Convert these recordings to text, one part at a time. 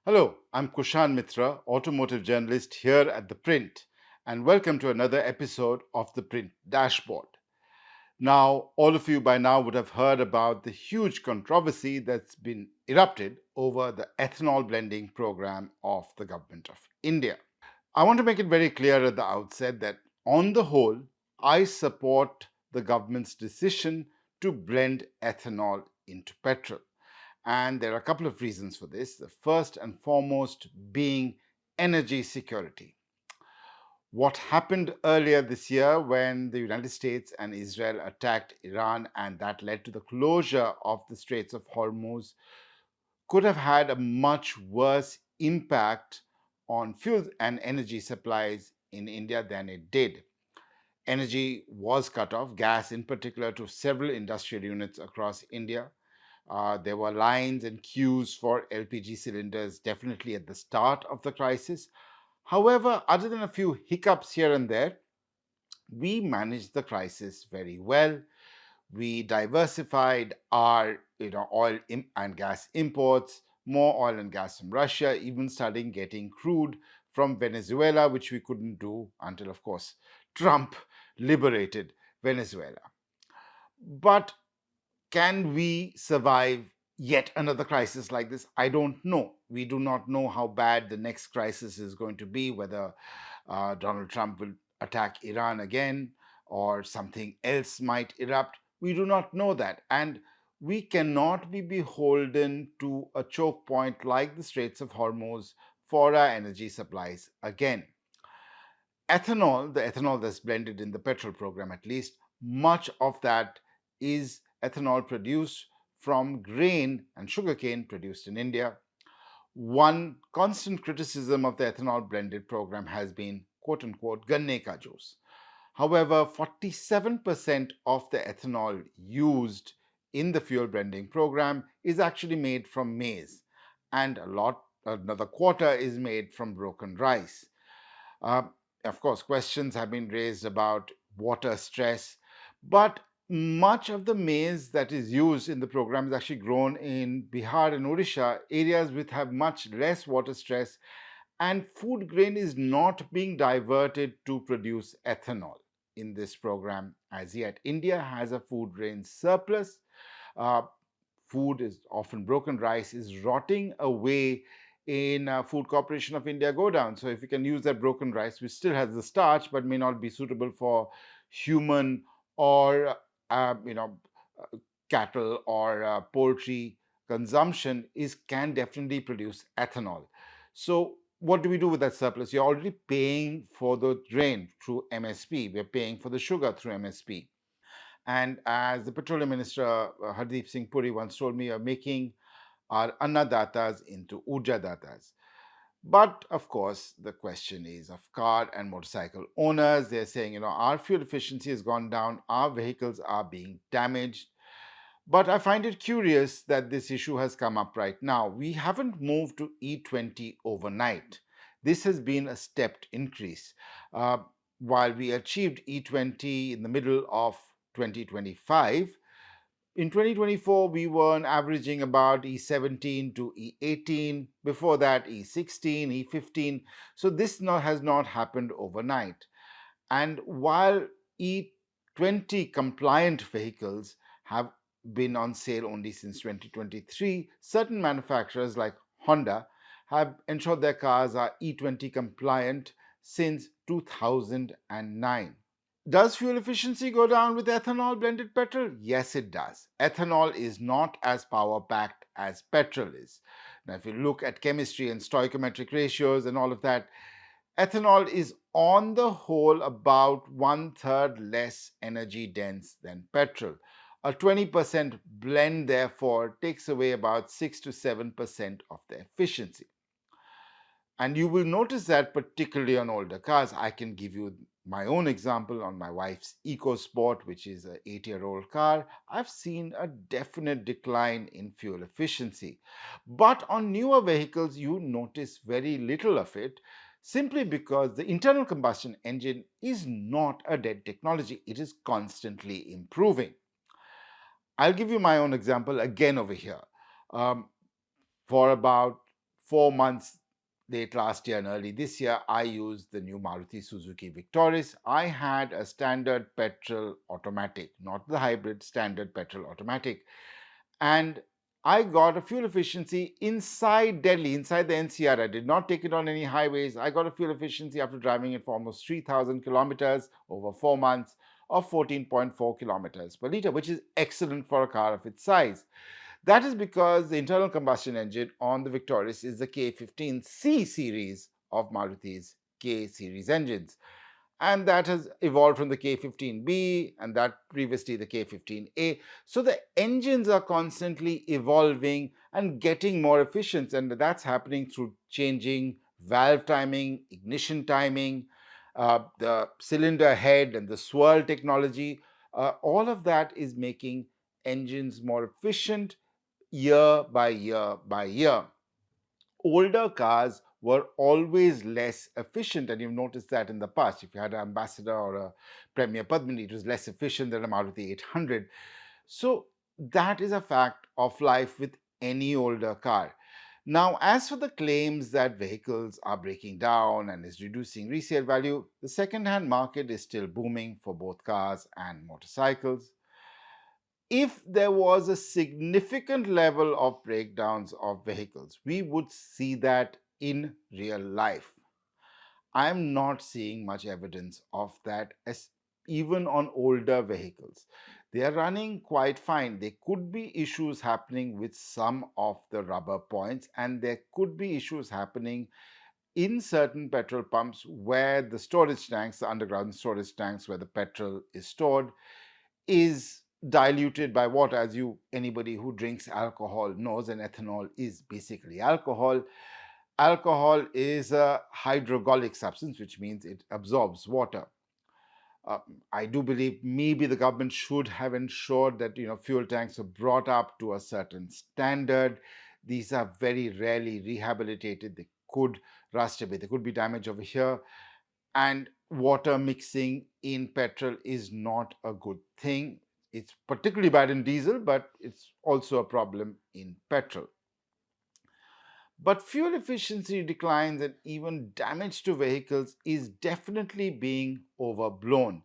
Hello, I'm Kushan Mitra, automotive journalist here at ThePrint, and welcome to another episode of The Print Dashboard. Now, all of you by now would have heard about the huge controversy that's been erupted over the ethanol blending program of the government of India. I want to make it very clear at the outset that, on the whole, I support the government's decision to blend ethanol into petrol. And there are a couple of reasons for this. The first and foremost being energy security. What happened earlier this year when the United States and Israel attacked Iran and that led to the closure of the Straits of Hormuz could have had a much worse impact on fuel and energy supplies in India than it did. Energy was cut off, gas in particular, to several industrial units across India. There were lines and queues for LPG cylinders definitely at the start of the crisis. However, other than a few hiccups here and there, we managed the crisis very well. We diversified our oil and gas imports, more oil and gas from Russia, even starting getting crude from Venezuela, which we couldn't do until, of course, Trump liberated Venezuela. But can we survive yet another crisis like this? I don't know. We do not know how bad the next crisis is going to be, whether Donald Trump will attack Iran again or something else might erupt. We do not know that. And we cannot be beholden to a choke point like the Straits of Hormuz for our energy supplies again. Ethanol, the ethanol that's blended in the petrol program at least, much of that is ethanol produced from grain and sugarcane produced in India. One constant criticism of the ethanol blended program has been quote unquote ganne ka juice. However, 47% of the ethanol used in the fuel blending program is actually made from maize, and another quarter is made from broken rice. Uh, of course, questions have been raised about water stress, but much of the maize that is used in the program is actually grown in Bihar and Odisha, areas which have much less water stress, and food grain is not being diverted to produce ethanol in this program as yet. India has a food grain surplus. Uh, Food is often broken rice is rotting away in Food Corporation of India go down. So if you can use that broken rice, which still has the starch but may not be suitable for human or uh, you know cattle or poultry consumption, is can definitely produce ethanol. So what do we do with that surplus? You're already paying for the grain through MSP. We're paying for the sugar through MSP. And as the Petroleum Minister Hardeep Singh Puri once told me, are making our annadatas into ujadatas. But of course, the question is of car and motorcycle owners. They're saying, our fuel efficiency has gone down, our vehicles are being damaged. But I find it curious that this issue has come up right now. We haven't moved to E20 overnight. This has been a stepped increase. Uh, while we achieved E20 in the middle of 2025, in 2024, we were averaging about E17 to E18. Before that, E16, E15. So this has not happened overnight. And while E20 compliant vehicles have been on sale only since 2023, certain manufacturers like Honda have ensured their cars are E20 compliant since 2009. Does fuel efficiency go down with ethanol blended petrol? Yes, it does. Ethanol is not as power packed as petrol is. Now, if you look at chemistry and stoichiometric ratios and all of that, ethanol is on the whole about 1/3 less energy dense than petrol. A 20% blend, therefore, takes away about 6 to 7% of the efficiency. And you will notice that particularly on older cars. I can give you my own example on my wife's EcoSport, which is an 8-year-old car. I've seen a definite decline in fuel efficiency. But on newer vehicles, you notice very little of it simply because the internal combustion engine is not a dead technology. It is constantly improving. I'll give you my own example again over here. Um, for about 4 months late last year and early this year, I used the new Maruti Suzuki Victoris. I had a standard petrol automatic, not the hybrid, standard petrol automatic. And I got a fuel efficiency inside Delhi, inside the NCR. I did not take it on any highways. I got a fuel efficiency after driving it for almost 3,000 kilometers over 4 months of 14.4 kilometers per liter, which is excellent for a car of its size. That is because the internal combustion engine on the Victoris is the K15C series of Maruti's K series engines. And that has evolved from the K15B and that previously the K15A. So the engines are constantly evolving and getting more efficient, and that's happening through changing valve timing, ignition timing, the cylinder head, and the swirl technology. All of that is making engines more efficient year by year by year. Older cars were always less efficient, and you've noticed that in the past. If you had an Ambassador or a Premier Padmini, it was less efficient than a Maruti 800. So that is a fact of life with any older car. Now, as for the claims that vehicles are breaking down and is reducing resale value, the second-hand market is still booming for both cars and motorcycles. If there was a significant level of breakdowns of vehicles, we would see that in real life. I'm not seeing much evidence of that, as even on older vehicles. They are running quite fine. There could be issues happening with some of the rubber points, and there could be issues happening in certain petrol pumps where the storage tanks, the underground storage tanks where the petrol is stored, is diluted by water. As you, anybody who drinks alcohol knows, and ethanol is basically alcohol. Alcohol is a hydrogolic substance, which means it absorbs water. I do believe maybe the government should have ensured that fuel tanks are brought up to a certain standard. These are very rarely rehabilitated. They could rust a bit. There could be damage over here, and water mixing in petrol is not a good thing. It's particularly bad in diesel, but it's also a problem in petrol. But fuel efficiency declines and even damage to vehicles is definitely being overblown.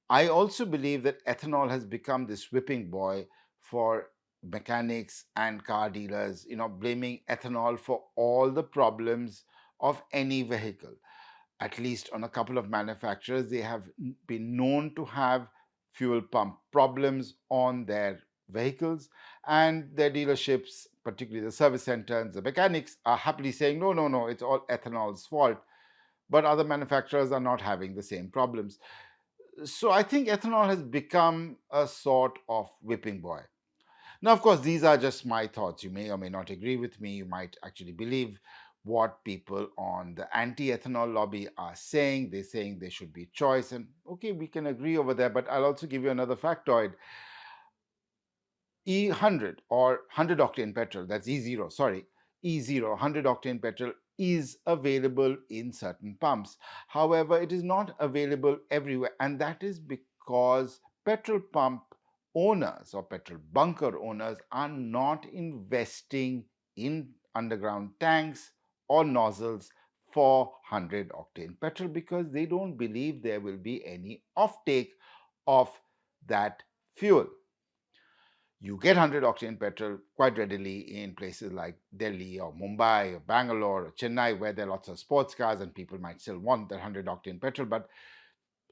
I also believe that ethanol has become this whipping boy for mechanics and car dealers, blaming ethanol for all the problems of any vehicle. At least on a couple of manufacturers, they have been known to have fuel pump problems on their vehicles, and their dealerships, particularly the service center and the mechanics, are happily saying, no, no, no, it's all ethanol's fault. But other manufacturers are not having the same problems. So I think ethanol has become a sort of whipping boy. Now, of course, these are just my thoughts. You may or may not agree with me. You might actually believe what people on the anti-ethanol lobby are saying. They're saying there should be choice. And okay, we can agree over there, but I'll also give you another factoid. E100 or 100 octane petrol, that's E0, sorry, E0, 100 octane petrol is available in certain pumps. However, it is not available everywhere, and that is because petrol pump owners or petrol bunker owners are not investing in underground tanks or nozzles for 100 octane petrol because they don't believe there will be any offtake of that fuel. You get 100 octane petrol quite readily in places like Delhi or Mumbai or Bangalore or Chennai, where there are lots of sports cars and people might still want that 100 octane petrol. But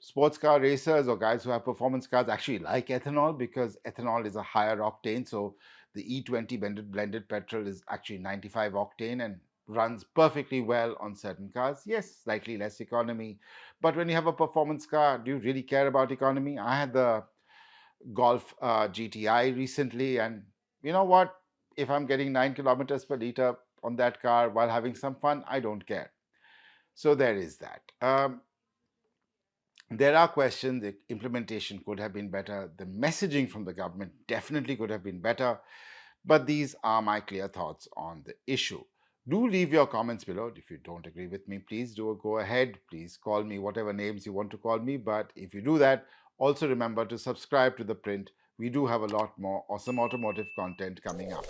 sports car racers or guys who have performance cars actually like ethanol because ethanol is a higher octane. So the E20 blended petrol is actually 95 octane and runs perfectly well on certain cars. Yes, slightly less economy. But when you have a performance car, do you really care about economy? I had the Golf GTI recently, and you know what? If I'm getting 9 kilometers per liter on that car while having some fun, I don't care. So there is that. There are questions. The implementation could have been better. The messaging from the government definitely could have been better. But these are my clear thoughts on the issue. Do leave your comments below. If you don't agree with me, please do go ahead. Please call me whatever names you want to call me. But if you do that, also remember to subscribe to The Print. We do have a lot more awesome automotive content coming up.